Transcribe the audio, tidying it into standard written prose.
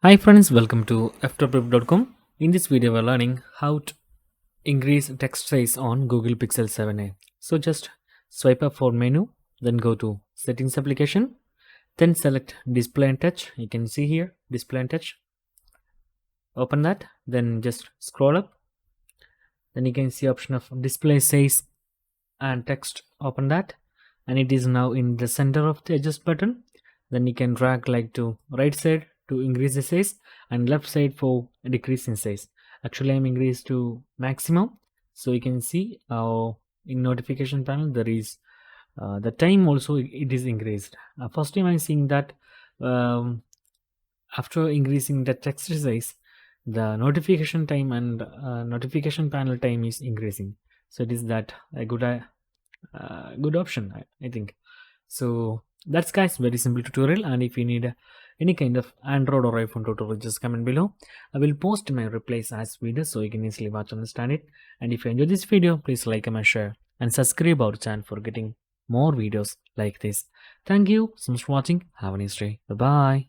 Hi friends, welcome to Ftopreview.com. In this video, we're learning how to increase text size on Google Pixel 7a. So just swipe up for menu, then go to Settings application, then select Display and Touch. You can see here Display and Touch. Open that, then just scroll up. Then you can see option of Display Size and Text. Open that, and it is now in the center of the adjust button. Then you can drag like to right side to increase the size and left side for decrease in size. Actually, I'm increased to maximum, so you can see in notification panel there is the time also it is increased. First time I'm seeing that um, after increasing the text size, the notification time and notification panel time is increasing. So it is that a good option, I think. So that's guys, very simple tutorial. And if you need any kind of Android or iPhone tutorial, just comment below. I will post my replies as videos so you can easily watch and understand it. And if you enjoyed this video, please like, comment, share and subscribe our channel for getting more videos like this. Thank you so much for watching. Have a nice day. Bye bye.